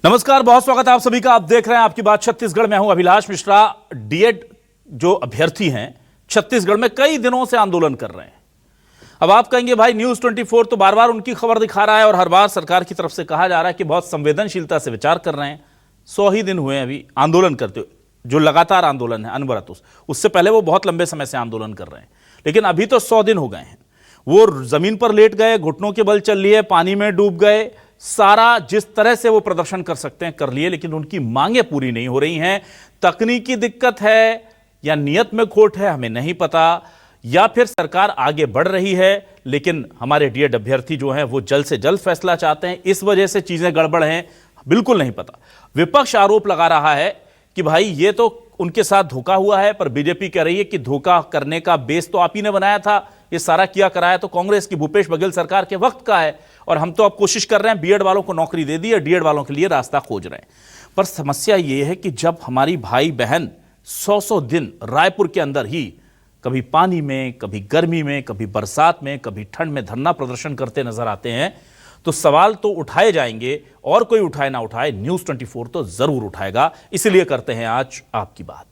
नमस्कार, बहुत स्वागत है आप सभी का। आप देख रहे हैं आपकी बात छत्तीसगढ़ में। हूं अभिलाष मिश्रा। डीएड जो अभ्यर्थी हैं छत्तीसगढ़ में कई दिनों से आंदोलन कर रहे हैं। अब आप कहेंगे भाई न्यूज़ 24 तो बार बार उनकी खबर दिखा रहा है और हर बार सरकार की तरफ से कहा जा रहा है कि बहुत संवेदनशीलता से विचार कर रहे हैं। 100 ही दिन हुए अभी आंदोलन करते हुए, जो लगातार आंदोलन है अनवरत। उससे पहले वो बहुत लंबे समय से आंदोलन कर रहे हैं, लेकिन अभी तो 100 दिन हो गए हैं। वो जमीन पर लेट गए, घुटनों के बल चल लिए, पानी में डूब गए, सारा जिस तरह से वो प्रदर्शन कर सकते हैं कर लिए, लेकिन उनकी मांगें पूरी नहीं हो रही हैं। तकनीकी दिक्कत है या नियत में खोट है, हमें नहीं पता, या फिर सरकार आगे बढ़ रही है लेकिन हमारे डीएड अभ्यर्थी जो हैं वो जल्द से जल्द फैसला चाहते हैं, इस वजह से चीजें गड़बड़ हैं, बिल्कुल नहीं पता। विपक्ष आरोप लगा रहा है कि भाई ये तो उनके साथ धोखा हुआ है, पर बीजेपी कह रही है कि धोखा करने का बेस तो आप ही ने बनाया था, ये सारा किया कराया तो कांग्रेस की भूपेश बघेल सरकार के वक्त का है, और हम तो अब कोशिश कर रहे हैं, बीएड वालों को नौकरी दे दी है, डीएड वालों के लिए रास्ता खोज रहे हैं। पर समस्या ये है कि जब हमारी भाई बहन 100 दिन रायपुर के अंदर ही कभी पानी में, कभी गर्मी में, कभी बरसात में, कभी ठंड में धरना प्रदर्शन करते नजर आते हैं, तो सवाल तो उठाए जाएंगे, और कोई उठाए ना उठाए, न्यूज़ 24 तो जरूर उठाएगा। इसलिए करते हैं आज आपकी बात।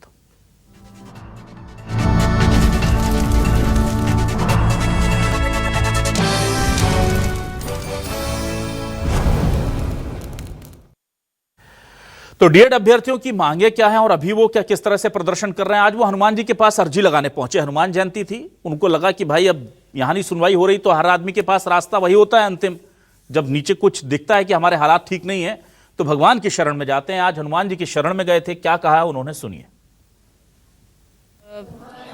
तो डीएड अभ्यर्थियों की मांगे क्या हैं और अभी वो क्या किस तरह से प्रदर्शन कर रहे हैं। आज वो हनुमान जी के पास अर्जी लगाने पहुंचे। हनुमान जयंती थी, उनको लगा कि भाई अब यहां नहीं सुनवाई हो रही तो हर आदमी के पास रास्ता वही होता है अंतिम, जब नीचे कुछ दिखता है कि हमारे हालात ठीक नहीं है तो भगवान की शरण में जाते हैं। आज हनुमान जी की शरण में गए थे, क्या कहा है उन्होंने, सुनिए।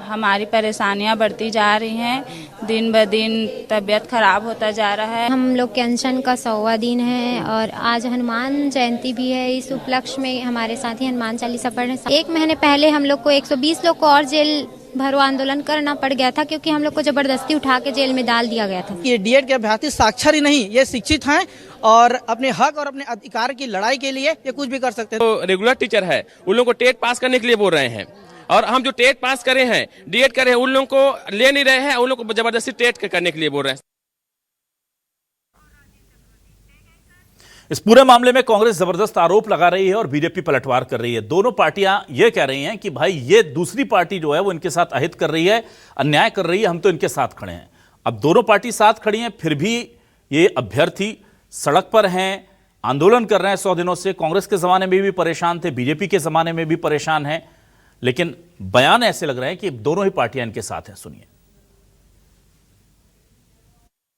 हमारी परेशानियां बढ़ती जा रही हैं, दिन ब दिन तबीयत खराब होता जा रहा है। हम लोग के अनशन का 100वां दिन है और आज हनुमान जयंती भी है। इस उपलक्ष्य में हमारे साथी हनुमान चालीसा पढ़ रहे हैं। 1 महीने पहले हम लोग को 120 लोग को और जेल भरो आंदोलन करना पड़ गया था, क्योंकि हम लोग को जबरदस्ती उठा के जेल में डाल दिया गया था। ये डीएड के अभ्यर्थी साक्षर ही नहीं, ये शिक्षित हैं और अपने हक और अपने अधिकार की लड़ाई के लिए ये कुछ भी कर सकते हैं। तो रेगुलर टीचर है, उन लोगों को टेट पास करने के लिए बोल रहे हैं, और हम जो टेट पास करे हैं, डीएड करे हैं, उन लोगों को ले नहीं रहे हैं, उन लोगों को जबरदस्ती टेट करने के लिए बोल रहे हैं। इस पूरे मामले में कांग्रेस जबरदस्त आरोप लगा रही है और बीजेपी पलटवार कर रही है। दोनों पार्टियां यह कह रही हैं कि भाई ये दूसरी पार्टी जो है वो इनके साथ अहित कर रही है, अन्याय कर रही है, हम तो इनके साथ खड़े हैं। अब दोनों पार्टी साथ खड़ी हैं, फिर भी ये अभ्यर्थी सड़क पर हैं, आंदोलन कर रहे हैं 100 दिनों से। कांग्रेस के जमाने में भी परेशान थे, बीजेपी के जमाने में भी परेशान हैं, लेकिन बयान ऐसे लग रहे हैं कि दोनों ही पार्टियां इनके साथ हैं। सुनिए।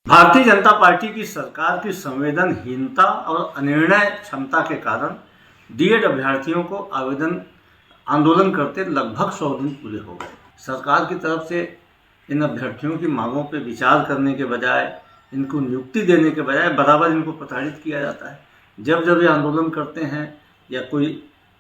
भारतीय जनता पार्टी की सरकार की संवेदनहीनता और अनिर्णय क्षमता के कारण डीएड अभ्यर्थियों को आंदोलन करते लगभग 100 दिन पूरे हो गए। सरकार की तरफ से इन अभ्यर्थियों की मांगों पर विचार करने के बजाय, इनको नियुक्ति देने के बजाय बराबर इनको प्रताड़ित किया जाता है। जब जब ये आंदोलन करते हैं या कोई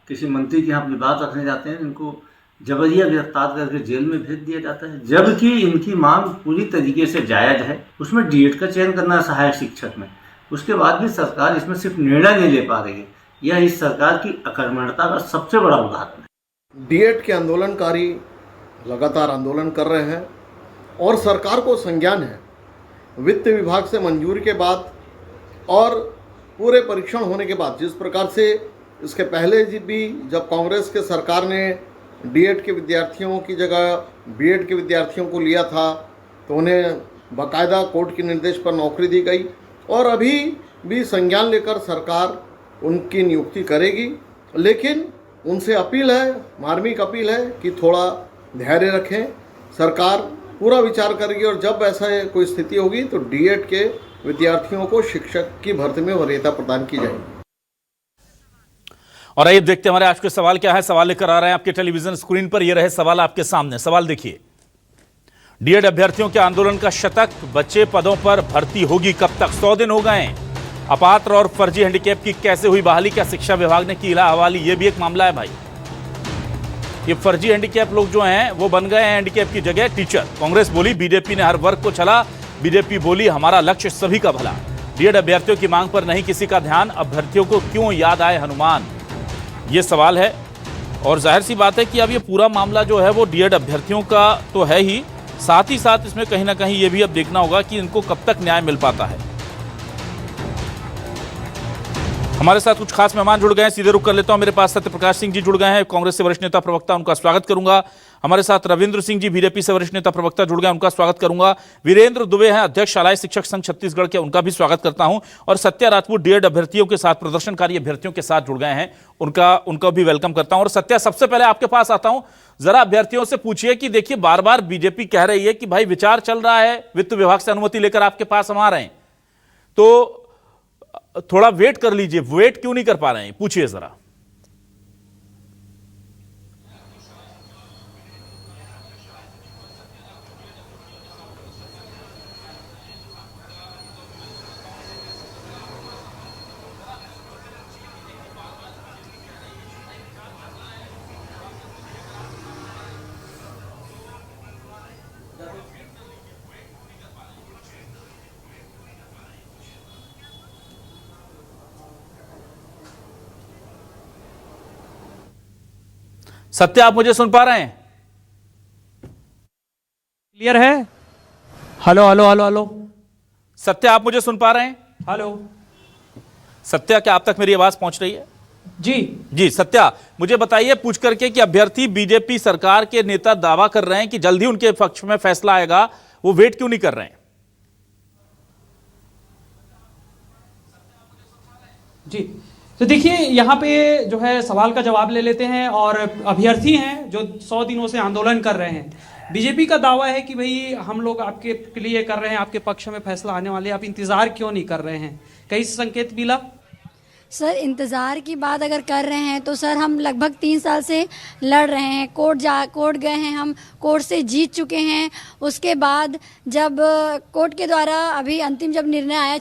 किसी मंत्री के यहाँ अपनी बात रखने जाते हैं, इनको जबरिया गिरफ्तार करके जेल में भेज दिया जाता है, जबकि इनकी मांग पूरी तरीके से जायज़ है। उसमें डीएड का चयन करना है सहायक शिक्षक में, उसके बाद भी सरकार इसमें सिर्फ निर्णय नहीं ले पा रही है। यह इस सरकार की अकर्मण्यता का सबसे बड़ा उदाहरण है। डीएड के आंदोलनकारी लगातार आंदोलन कर रहे हैं और सरकार को संज्ञान है, वित्त विभाग से मंजूरी के बाद और पूरे परीक्षण होने के बाद, जिस प्रकार से इसके पहले भी जब कांग्रेस के सरकार ने डीएड के विद्यार्थियों की जगह बीएड के विद्यार्थियों को लिया था तो उन्हें बाकायदा कोर्ट के निर्देश पर नौकरी दी गई, और अभी भी संज्ञान लेकर सरकार उनकी नियुक्ति करेगी। लेकिन उनसे अपील है, मार्मिक अपील है कि थोड़ा धैर्य रखें, सरकार पूरा विचार करेगी और जब ऐसा कोई स्थिति होगी तो डीएड के विद्यार्थियों को शिक्षक की भर्ती में वरीयता प्रदान की जाएगी। और आइए देखते हैं हमारे आज के सवाल क्या है। सवाल लेकर आ रहे हैं आपके टेलीविजन स्क्रीन पर, ये रहे सवाल आपके सामने। सवाल देखिए, डीएड अभ्यर्थियों के आंदोलन का शतक, बच्चे पदों पर भर्ती होगी कब तक? 100 दिन हो गए। अपात्र और फर्जी हैंडीकैप की कैसे हुई बहाली? क्या शिक्षा विभाग ने की हवाली? यह भी एक मामला है भाई। ये फर्जी हैंडीकैप लोग जो हैं वो बन गए हैं हैंडीकैप की जगह टीचर। कांग्रेस बोली बीजेपी ने हर वर्ग को छला, बीजेपी बोली हमारा लक्ष्य सभी का भला। डीएड अभ्यर्थियों की मांग पर नहीं किसी का ध्यान, अभ्यर्थियों को क्यों याद आए हनुमान? ये सवाल है। और जाहिर सी बात है कि अब ये पूरा मामला जो है वो डीएड अभ्यर्थियों का तो है ही, साथ ही साथ इसमें कहीं ना कहीं ये भी अब देखना होगा कि इनको कब तक न्याय मिल पाता है। हमारे साथ कुछ खास मेहमान जुड़ गए हैं, सीधे रुख कर लेता हूं। मेरे पास सत्य प्रकाश सिंह जी जुड़ गए हैं, कांग्रेस से वरिष्ठ नेता प्रवक्ता, उनका स्वागत करूंगा। हमारे साथ रविंद्र सिंह जी बीजेपी से वरिष्ठ नेता प्रवक्ता जुड़ गए, उनका स्वागत करूंगा। वीरेंद्र दुबे हैं, अध्यक्ष शालाय शिक्षक संघ छत्तीसगढ़ के, उनका भी स्वागत करता हूं। और सत्या राजपूत डीएड अभ्यर्थियों के साथ, प्रदर्शनकारी अभ्यर्थियों के साथ जुड़ गए हैं, उनका भी वेलकम करता हूं। और सत्या, सबसे पहले आपके पास आता हूं, जरा अभ्यर्थियों से पूछिए कि देखिए बार बार बीजेपी कह रही है कि भाई विचार चल रहा है, वित्त विभाग से अनुमति लेकर आपके पास हम आ रहे हैं, तो थोड़ा वेट कर लीजिए। वेट क्यों नहीं कर पा रहे हैं, पूछिए जरा। सत्य, आप मुझे सुन पा रहे हैं? क्लियर है? हेलो हेलो हेलो हेलो सत्य, आप मुझे सुन पा रहे हैं? हेलो सत्या, क्या आप तक मेरी आवाज पहुंच रही है? जी सत्या, मुझे बताइए पूछ करके कि अभ्यर्थी बीजेपी सरकार के नेता दावा कर रहे हैं कि जल्दी उनके पक्ष में फैसला आएगा, वो वेट क्यों नहीं कर रहे हैं? जी, तो देखिए यहाँ पे जो है सवाल का जवाब ले लेते हैं। और अभ्यर्थी हैं जो 100 दिनों से आंदोलन कर रहे हैं। बीजेपी का दावा है कि भाई हम लोग आपके लिए कर रहे हैं, आपके पक्ष में फैसला आने वाले, आप इंतजार क्यों नहीं कर रहे हैं? कई संकेत मिला। सर, इंतज़ार की बात अगर कर रहे हैं तो सर हम लगभग 3 साल से लड़ रहे हैं। कोर्ट गए हैं, हम कोर्ट से जीत चुके हैं। उसके बाद जब कोर्ट के द्वारा अभी अंतिम जब निर्णय आया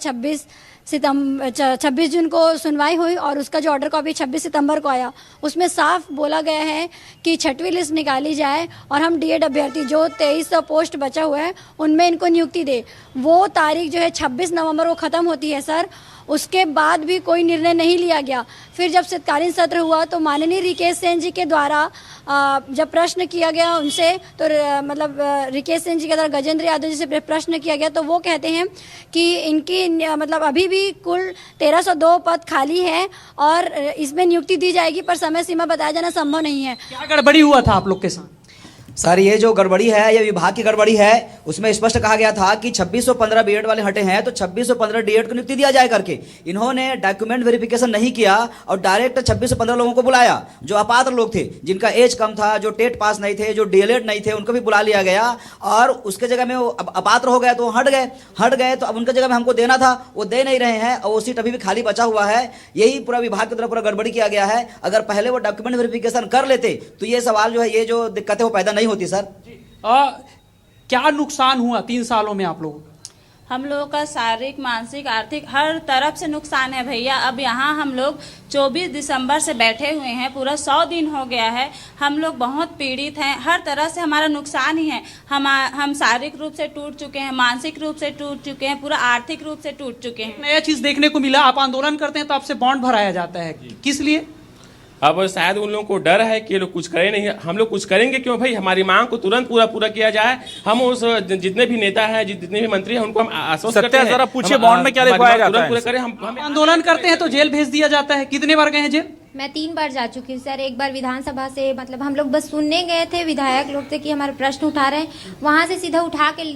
26 जून को सुनवाई हुई और उसका जो ऑर्डर कॉपी 26 सितंबर को आया, उसमें साफ बोला गया है कि 6वीं लिस्ट निकाली जाए और हम डीएड अभ्यर्थी जो 2300 पोस्ट बचा हुआ है उनमें इनको नियुक्ति दे। वो तारीख जो है 26 नवंबर को ख़त्म होती है सर। उसके बाद भी कोई निर्णय नहीं लिया गया। फिर जब शीतकालीन सत्र हुआ तो माननीय रिकेश सेन जी के द्वारा जब प्रश्न किया गया उनसे, तो रिकेश सेन जी के द्वारा गजेंद्र यादव जी से प्रश्न किया गया, तो वो कहते हैं कि इनकी अभी भी कुल 1302 पद खाली है और इसमें नियुक्ति दी जाएगी, पर समय सीमा बताया जाना संभव नहीं है। क्या गड़बड़ी हुआ था आप लोग के साथ? सर, ये जो गड़बड़ी है ये विभाग की गड़बड़ी है। उसमें स्पष्ट कहा गया था कि 2615 बीएड वाले हटे हैं तो 2615 डीएड को नियुक्ति दिया जाए करके। इन्होंने डॉक्यूमेंट वेरिफिकेशन नहीं किया और डायरेक्ट 2615 लोगों को बुलाया जो अपात्र लोग थे, जिनका एज कम था, जो टेट पास नहीं थे, जो डीएलएड नहीं थे, उनको भी बुला लिया गया। और उसके जगह में वो अपात्र हो गए तो वो हट गए तो अब उनके जगह में हमको देना था, वो दे नहीं रहे हैं और वो सीट अभी भी खाली बचा हुआ है। यही पूरा विभाग की तरफ पूरा गड़बड़ी किया गया है। अगर पहले वो डॉक्यूमेंट वेरिफिकेशन कर लेते तो ये सवाल जो है, ये जो दिक्कतें वो पैदा नहीं होती सर। क्या नुकसान हुआ 3 सालों में आप लोगों? हम लोगों का शारीरिक, मानसिक, आर्थिक हर तरफ से नुकसान है भैया। अब यहाँ हम लोग 24 दिसंबर से बैठे हुए हैं, पूरा 100 दिन हो गया है। हम लोग बहुत पीड़ित हैं, हर तरह से हमारा नुकसान ही है। हम शारीरिक रूप से टूट चुके हैं, मानसिक रूप से टूट चुके हैं, पूरा आर्थिक रूप से टूट चुके हैं। नया चीज देखने को मिला, आप आंदोलन करते हैं तो आपसे बॉन्ड भराया जाता है, किस लिए? अब शायद उन लोगों को डर है कि ये लोग कुछ करें नहीं। हम लोग कुछ करेंगे क्यों भाई? हमारी मांग को तुरंत पूरा किया जाए। हम उस जितने भी नेता हैं, जितने भी मंत्री हैं, उनको हम आश्वस्त करते हैं। जरा पूछिए बॉन्ड में क्या लिखवाया जाता है? पूरा करें। हम आंदोलन करते हैं तो जेल भेज दिया जाता है। कितने बार गए हैं जेल? मैं 3 बार जा चुकी हूँ सर। एक बार विधानसभा से हम लोग बस सुनने गए थे, विधायक लोग थे कि हमारे प्रश्न उठा रहे हैं, वहाँ से सीधा उठा के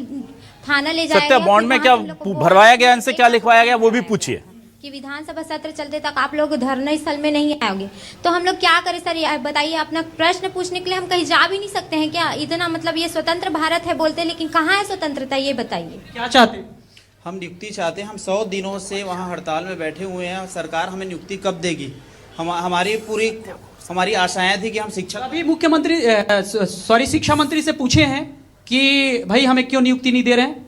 थाना ले जाया सत्या, बॉन्ड में क्या भरवाया गया, इनसे क्या लिखवाया गया, वो भी पूछिए। कि विधानसभा सत्र चलते तक आप लोग धरना स्थल में नहीं आओगे तो हम लोग क्या करें सर? ये बताइए, अपना प्रश्न पूछने के लिए हम कहीं जा भी नहीं सकते हैं क्या? इतना ये स्वतंत्र भारत है बोलते, लेकिन कहाँ है स्वतंत्रता, ये बताइए। क्या चाहते हैं? हम नियुक्ति चाहते हैं। हम 100 दिनों से वहाँ हड़ताल में बैठे हुए हैं। सरकार हमें नियुक्ति कब देगी? हमारी आशाएं थी कि हम शिक्षा, अभी मुख्यमंत्री शिक्षा मंत्री से पूछे हैं कि भाई हमें क्यों नियुक्ति नहीं दे रहे हैं।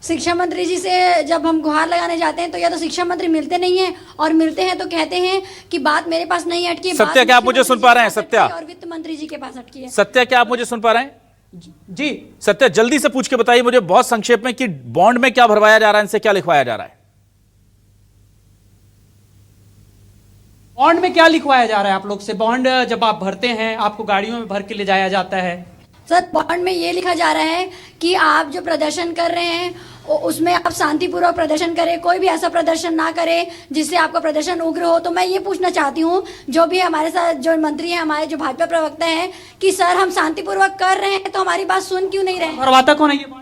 शिक्षा मंत्री जी से जब हम गुहार लगाने जाते हैं तो या तो शिक्षा मंत्री मिलते नहीं हैं, और मिलते हैं तो कहते हैं कि बात मेरे पास नहीं अटकी है। सत्या, क्या आप मुझे सुन पा रहे हैं? सत्या, और वित्त मंत्री जी के पास अटकी है। सत्या, क्या आप मुझे सुन पा रहे हैं? जी सत्या, जल्दी से पूछ के बताइए मुझे बहुत संक्षेप में कि बॉन्ड में क्या भरवाया जा रहा है, इनसे क्या लिखवाया जा रहा है? बॉन्ड में क्या लिखवाया जा रहा है आप लोग से? बॉन्ड जब आप भरते हैं, आपको गाड़ियों में भर के ले जाया जाता है, सर बॉन्ड में ये लिखा जा रहा है कि आप जो प्रदर्शन कर रहे हैं उसमें आप शांतिपूर्वक प्रदर्शन करें, कोई भी ऐसा प्रदर्शन ना करे जिससे आपका प्रदर्शन उग्र हो। तो मैं ये पूछना चाहती हूँ जो भी हमारे साथ जो मंत्री हैं, हमारे जो भाजपा प्रवक्ता हैं, कि सर हम शांतिपूर्वक कर रहे हैं तो हमारी बात सुन क्यों नहीं रहे? भरवाता कौन है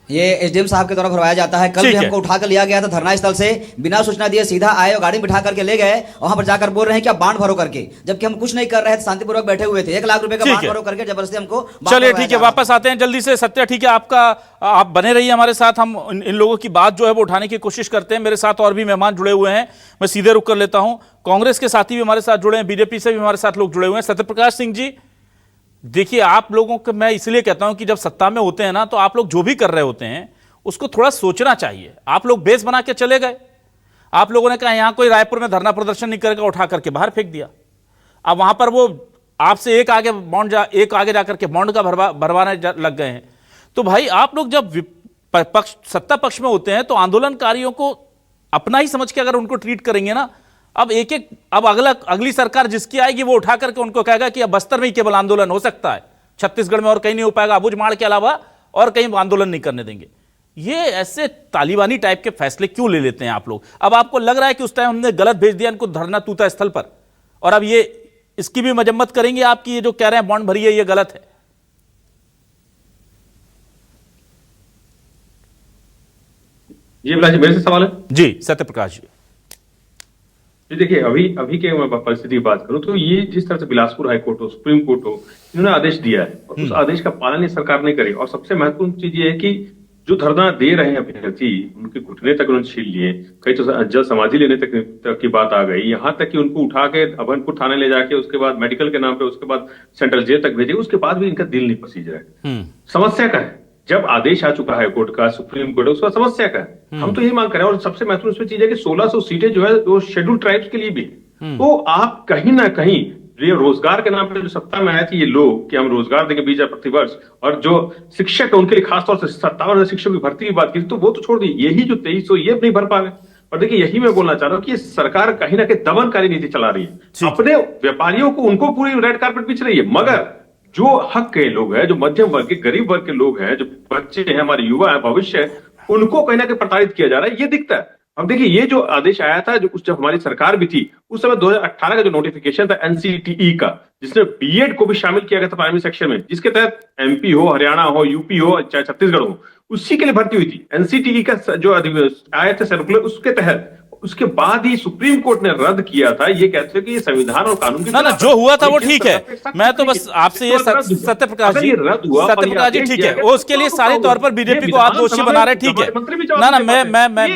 ये एसडीएम साहब के द्वारा भरवाया जाता है। कल भी हमको उठा कर लिया गया था धरना स्थल से, बिना सूचना दिए सीधा आए और गाड़ी में बिठा करके ले गए। वहां पर जाकर बोल रहे हैं कि आप बांड भरो करके, जबकि हम कुछ नहीं कर रहे थे, शांतिपूर्वक बैठे हुए थे। 1 लाख रुपए का बांड भरो करके जबरदस्ती हमको। चलिए ठीक है, वापस आते हैं जल्दी से। सत्या ठीक है, आपका आप बने रहिए हमारे साथ, हम इन लोगों की बात जो है वो उठाने की कोशिश करते हैं। मेरे साथ और भी मेहमान जुड़े हुए हैं, मैं सीधे रुक कर लेता हूं। कांग्रेस के साथी भी हमारे साथ जुड़े हैं, बीजेपी से भी हमारे साथ लोग जुड़े हुए हैं। सत्यप्रकाश सिंह जी, देखिए आप लोगों को मैं इसलिए कहता हूं कि जब सत्ता में होते हैं ना, तो आप लोग जो भी कर रहे होते हैं उसको थोड़ा सोचना चाहिए। आप लोग बेस बना के चले गए, आप लोगों ने कहा यहां कोई रायपुर में धरना प्रदर्शन नहीं करेगा, उठा करके बाहर फेंक दिया। अब वहां पर वो आपसे एक आगे जाकर के बॉन्ड का भरवाने लग गए हैं। तो भाई आप लोग जब सत्ता पक्ष में होते हैं तो आंदोलनकारियों को अपना ही समझ के अगर उनको ट्रीट करेंगे ना, अब अगली सरकार जिसकी आएगी वो उठा करके उनको कहेगा कि अब बस्तर में ही केवल आंदोलन हो सकता है, छत्तीसगढ़ में और कहीं नहीं हो पाएगा, अबूझमाड़ के अलावा और कहीं आंदोलन नहीं करने देंगे। ये ऐसे तालिबानी टाइप के फैसले क्यों ले लेते हैं आप लोग? अब आपको लग रहा है कि उस टाइम हमने गलत भेज दिया इनको धरना तूता स्थल पर, और अब ये इसकी भी मजम्मत करेंगे आपकी, ये जो कह रहे हैं बॉन्ड भरिए ये गलत है? ये मेरे से सवाल है जी सत्यप्रकाश जी। देखिए अभी के परिस्थिति की बात करूं तो ये जिस तरह से बिलासपुर हाई कोर्ट हो, सुप्रीम कोर्ट हो, इन्होंने आदेश दिया है और उस आदेश का पालन ये सरकार नहीं करी। और सबसे महत्वपूर्ण चीज ये है कि जो धरना दे रहे हैं अभ्यर्थी, उनके घुटने तक उन्होंने छीन लिए, कई तो जल समाधि लेने तक की बात आ गई, यहां तक कि उनको उठा के अभनपुर थाने ले जाके उसके बाद मेडिकल के नाम पे उसके बाद सेंट्रल जेल तक भेजे, उसके बाद भी इनका दिल नहीं पसीज रहा है। समस्या का है जब आदेश आ चुका है कोर्ट का, सुप्रीम कोर्ट, उसका समस्या का है। हम तो यही मांग कर रहे हैं। और सबसे महत्वपूर्ण इसमें चीज है कि 1600 सीटें जो है वो शेड्यूल ट्राइब्स के लिए भी, तो आप कहीं ना कहीं ये रोजगार के नाम पे जो सत्ता में आए थे ये लोग कि हम रोजगार देंगे 20,000 प्रतिवर्ष, और जो शिक्षक है उनके लिए खासतौर से 57,000 शिक्षकों की भर्ती की बात की तो वो तो छोड़ दी, यही जो 2300 ये नहीं भर पा रहे। और देखिए यही मैं बोलना चाह रहा हूँ कि सरकार कहीं ना कहीं दमनकारी नीति चला रही है, अपने व्यापारियों को उनको पूरी रेड कार्पेट बिछ रही है, मगर जो हक के लोग हैं, जो मध्यम वर्ग के, गरीब वर्ग के लोग हैं, जो बच्चे हैं, हमारे युवा है, भविष्य है, उनको कहीं ना कहीं प्रताड़ित किया जा रहा है, ये दिखता है। अब देखिए ये जो आदेश आया था जब हमारी सरकार भी थी उस समय 2018 का जो नोटिफिकेशन था एनसीटीई का, जिसने बीएड को भी शामिल किया गया था प्राइमरी सेक्शन में, जिसके तहत एमपी हो, हरियाणा हो, यूपी हो, चाहे छत्तीसगढ़ हो, उसी के लिए भर्ती हुई थी। एनसीटीई का जो आया था सर्कुलर, उसके तहत उसके बाद ही सुप्रीम कोर्ट ने रद्द किया था, ये कहते हैं कि ये संविधान और कानून की ना जो हुआ था वो ठीक है। मैं तो बस आपसे ये सत्यप्रकाश जी ठीक है, वो उसके लिए सारे तौर पर बीजेपी को आप दोषी बना रहे, ठीक है ना मैं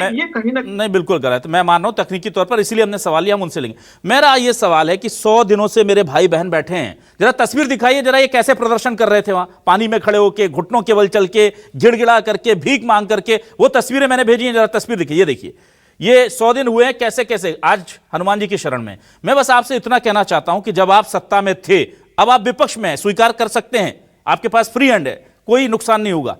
नहीं बिल्कुल गलत, मैं मान रहा हूं तकनीकी तौर पर, इसीलिए हमने सवाल लिया, हम उनसे लेंगे। मेरा ये सवाल है कि 100 दिनों से मेरे भाई बहन बैठे हैं, जरा तस्वीर दिखाइए जरा, ये कैसे प्रदर्शन कर रहे थे वहां पानी में खड़े होकर, घुटनों के बल चल के, गिड़गिड़ा करके, भीख मांग करके, वो तस्वीरें मैंने भेजी हैं, जरा तस्वीर देखिए, ये देखिए, ये 100 दिन हुए हैं कैसे कैसे आज हनुमान जी की शरण में। मैं बस आपसे इतना कहना चाहता हूं कि जब आप सत्ता में थे, अब आप विपक्ष में स्वीकार कर सकते हैं, आपके पास फ्री हैंड है, कोई नुकसान नहीं होगा,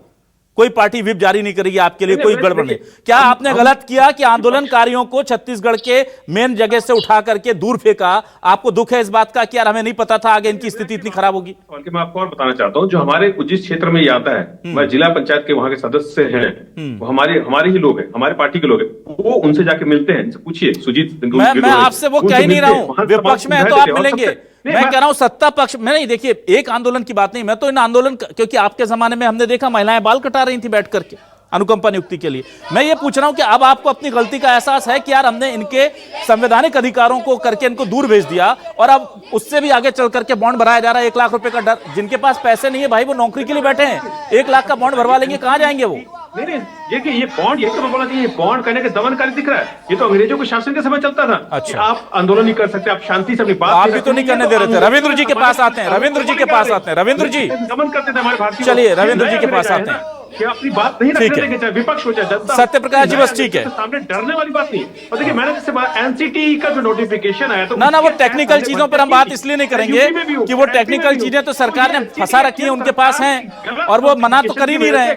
कोई पार्टी व्हिप जारी नहीं करेगी आपके लिए, कोई गड़बड़ नहीं। क्या आपने गलत किया कि आंदोलनकारियों को छत्तीसगढ़ के मेन जगह से उठा करके दूर फेंका? आपको दुख है इस बात का कि यार हमें नहीं पता था आगे इनकी स्थिति इतनी खराब होगी? मैं आपको और बताना चाहता हूँ, जो हमारे जिस क्षेत्र में ये आता है, मैं जिला पंचायत के वहां के सदस्य हैं, वो हमारे ही लोग हैं, हमारे पार्टी के लोग हैं, वो उनसे जाके मिलते हैं, पूछिए सुजीत। मैं आपसे वो कह ही नहीं रहा हूं, विपक्ष में है तो आप मिलेंगे, मैं कह रहा हूं सत्ता पक्ष में नहीं। देखिए एक आंदोलन की बात नहीं, मैं तो इन आंदोलन, क्योंकि आपके जमाने में हमने देखा महिलाएं बाल कटा रही थी बैठ करके अनुकंपा नियुक्ति के लिए। मैं ये पूछ रहा हूं कि अब आपको अपनी गलती का एहसास है कि यार हमने इनके संवैधानिक अधिकारों को करके इनको दूर भेज दिया, और अब उससे भी आगे चल करके बॉन्ड भराया जा रहा है 1 लाख रुपए का डर। जिनके पास पैसे नहीं है भाई, वो नौकरी के लिए बैठे हैं, 1 लाख का बॉन्ड भरवा लेंगे, कहां जाएंगे वो? नहीं, ये बॉन्ड, ये तो मैं बोला कि ये बॉन्ड करने के दमनकारी दिख रहा है। ये तो अंग्रेजों के शासन के समय चलता था। अच्छा, आप आंदोलन नहीं कर सकते, आप शांति से अपनी बात, आप भी तो नहीं करने दे रहे थे। रविंद्र जी के पास आते हैं, रविंद्र जी के पास आते हैं, रविंद्र जी दमन करते थे हमारे भारतीय। चलिए रविंद्र जी के पास आते हैं, अपनी बात नहीं रखने देंगे, चाहे विपक्ष हो चाहे जनता। सत्यप्रकाश जी बस ठीक है, सामने डरने वाली बात नहीं। और देखिए मैंने जैसे एनसीटी का जो नोटिफिकेशन आया तो ना वो टेक्निकल चीजों पर हम बात इसलिए नहीं करेंगे कि वो टेक्निकल चीजें तो सरकार ने फंसा रखी है, उनके पास हैं और वो मना तो कर ही नहीं रहे।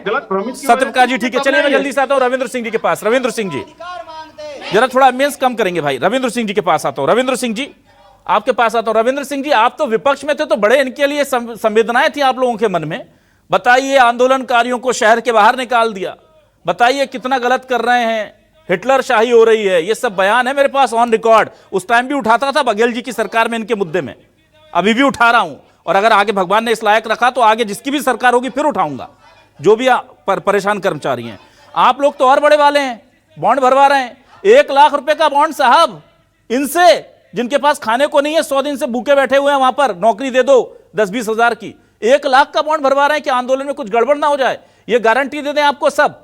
सत्यप्रकाश जी ठीक है, चलिए मैं जल्दी से आता हूँ रविंद्र सिंह जी के पास। रविंद्र सिंह जी जरा थोड़ा मेंस कम करेंगे भाई, रविंद्र सिंह जी के पास आता हूँ। रविंद्र सिंह जी आपके पास आता हूं। रविंद्र सिंह जी, आप तो विपक्ष में थे, तो बड़े इनके लिए संवेदनाएं थी आप लोगों के मन में। बताइए, आंदोलनकारियों को शहर के बाहर निकाल दिया, बताइए कितना गलत कर रहे हैं, हिटलर शाही हो रही है, ये सब बयान है मेरे पास ऑन रिकॉर्ड। उस टाइम भी उठाता था बघेल जी की सरकार में इनके मुद्दे में, अभी भी उठा रहा हूं, और अगर आगे भगवान ने इस लायक रखा तो आगे जिसकी भी सरकार होगी फिर उठाऊंगा, जो भी परेशान कर्मचारी हैं। आप लोग तो और बड़े वाले हैं, बॉन्ड भरवा रहे हैं, 1 लाख रुपए का बॉन्ड साहब, इनसे जिनके पास खाने को नहीं है, 100 दिन से भूखे बैठे हुए हैं, वहां पर नौकरी दे दो 10-20 हजार की, 1 लाख का बॉन्ड भरवा रहे हैं कि आंदोलन में कुछ गड़बड़ ना हो जाए, ये गारंटी दे दें आपको सब।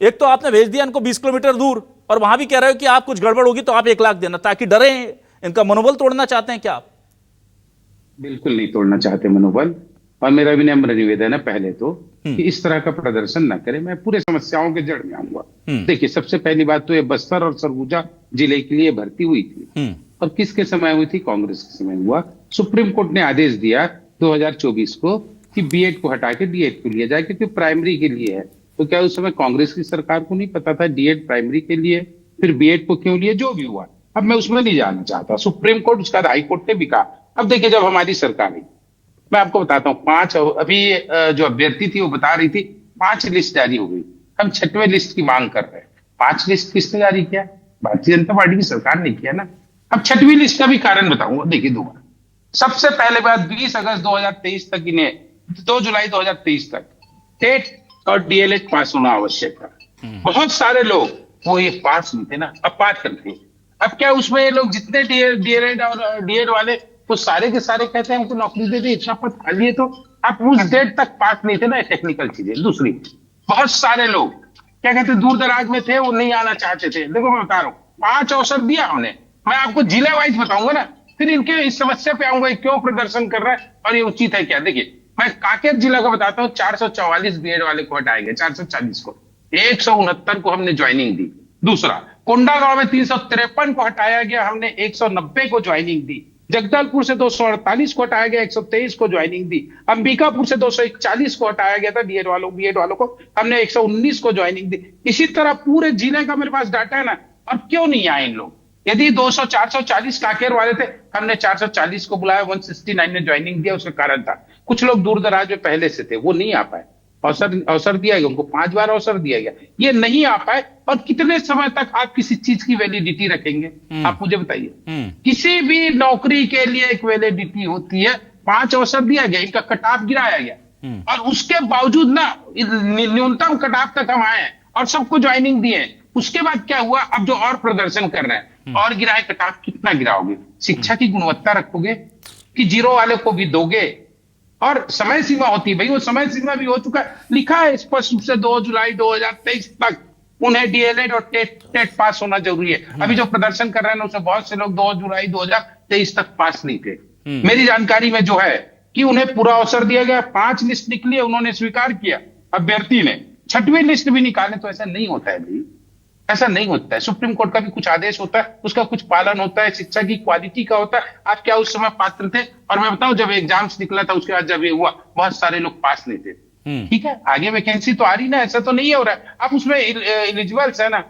एक तो आपने भेज दिया इनको 20 किलोमीटर दूर, और वहां भी कह रहे हो कि आप कुछ गड़बड़ होगी तो आप 1 लाख देना, ताकि डरे। इनका मनोबल तोड़ना चाहते हैं क्या आप? बिल्कुल नहीं तोड़ना चाहते मनोबल, और मेरा विनम्र निवेदन है पहले तो कि इस तरह का प्रदर्शन ना करें। मैं पूरे समस्याओं के जड़ में आऊंगा। देखिए, सबसे पहली बात तो ये बस्तर और सरगुजा जिले के लिए भर्ती हुई थी, और किसके समय हुई थी? कांग्रेस के समय हुआ। सुप्रीम कोर्ट ने आदेश दिया 2024 को कि बीएड को हटा के डीएड को लिया जाए, क्योंकि प्राइमरी के लिए है। तो क्या उस समय कांग्रेस की सरकार को नहीं पता था डीएड प्राइमरी के लिए, फिर बीएड को क्यों लिए? जो भी हुआ, अब मैं उसमें नहीं जाना चाहता। सुप्रीम कोर्ट, उसका हाई कोर्ट ने भी कहा। अब देखिए, जब हमारी सरकार आई, मैं आपको बताता हूँ, 5 अभी जो अभ्यर्थी थी वो बता रही थी 5 लिस्ट जारी हो गई, हम 6वें लिस्ट की मांग कर रहे हैं। 5 लिस्ट किसने जारी किया? भारतीय जनता पार्टी की सरकार ने किया ना। अब 6वीं लिस्ट का भी कारण बताऊंगा। देखिए, 2 बार। सबसे पहले बात, 20 अगस्त 2023 तक इन्हें 2 जुलाई 2023 तक टेट और डीएलएड पास होना आवश्यक था। बहुत सारे लोग वो ये पास नहीं थे ना, अब पास करते हैं। अब क्या उसमें ये लोग जितने डीएलएड और डीएड वाले, वो सारे के सारे कहते हैं हमको नौकरी दे दे, इतना पद खाली है, तो आप उस डेट तक पास नहीं थे ना, टेक्निकल चीजें। दूसरी, बहुत सारे लोग क्या कहते हैं दूर दराज में थे, वो नहीं आना चाहते थे। देखो, मैं बता रहा हूँ, 5 अवसर दिया हमने। मैं आपको जिले वाइज बताऊंगा ना, फिर इनके इस समस्या पे आऊंगा, क्यों प्रदर्शन कर रहा है और ये उचित है क्या। देखिए, मैं कांकेर जिला का बताता हूँ, 444 बीएड वाले को हटाए गए, 440 को, 169 को हमने ज्वाइनिंग दी। दूसरा, कोंडागांव में 353 को हटाया गया, हमने 190 को ज्वाइनिंग दी। जगदलपुर से 248 को हटाया गया, 123 को ज्वाइनिंग दी। अंबिकापुर से 241 को हटाया गया था बीएड वालों को, हमने 119 को ज्वाइनिंग दी। इसी तरह पूरे जिले का मेरे पास डाटा है ना। और क्यों नहीं आए इन लोग? यदि 440 कांकेर वाले थे, हमने 440 को बुलाया, 169 ने ज्वाइनिंग दिया। उसका कारण था कुछ लोग दूर दराज में पहले से थे, वो नहीं आ पाए, अवसर दिया गया उनको, 5 बार अवसर दिया गया, ये नहीं आ पाए। और कितने समय तक आप किसी चीज की वैलिडिटी रखेंगे? आप मुझे बताइए। किसी भी नौकरी के लिए एक वैलिडिटी होती है। 5 अवसर दिया गया, इनका कट ऑफ गिराया गया, और उसके बावजूद ना न्यूनतम कट ऑफ तक हम आए हैं और सबको ज्वाइनिंग दिए। उसके बाद क्या हुआ? अब जो और प्रदर्शन कर रहे हैं, और गिराए कट ऑफ, कितना गिराओगे? शिक्षा की गुणवत्ता रखोगे कि 0 वाले को भी दोगे? और समय सीमा होती है भाई, वो समय सीमा भी हो चुका है, लिखा है स्पष्ट रूप से 2 जुलाई 2023 तक उन्हें डीएलएड और टेट पास होना जरूरी है। अभी जो प्रदर्शन कर रहे हैं उसमें बहुत से लोग 2 जुलाई 2023 तक पास नहीं थे। मेरी जानकारी में जो है कि उन्हें पूरा अवसर दिया गया। 5 लिस्ट निकली, उन्होंने स्वीकार किया अभ्यर्थी ने। 6वीं लिस्ट भी निकाले तो ऐसा नहीं होता है भाई, ऐसा नहीं होता है। सुप्रीम कोर्ट का भी कुछ आदेश होता है, उसका कुछ पालन होता है, शिक्षा की क्वालिटी का होता है। आप क्या उस समय पात्र थे? और मैं बताऊं, जब एग्जाम्स निकला था उसके बाद जब ये हुआ, बहुत सारे लोग पास नहीं थे। ठीक है, आगे वैकेंसी तो आ रही ना, ऐसा तो नहीं हो रहा है। आप उसमें एलिजिबल्स है ना,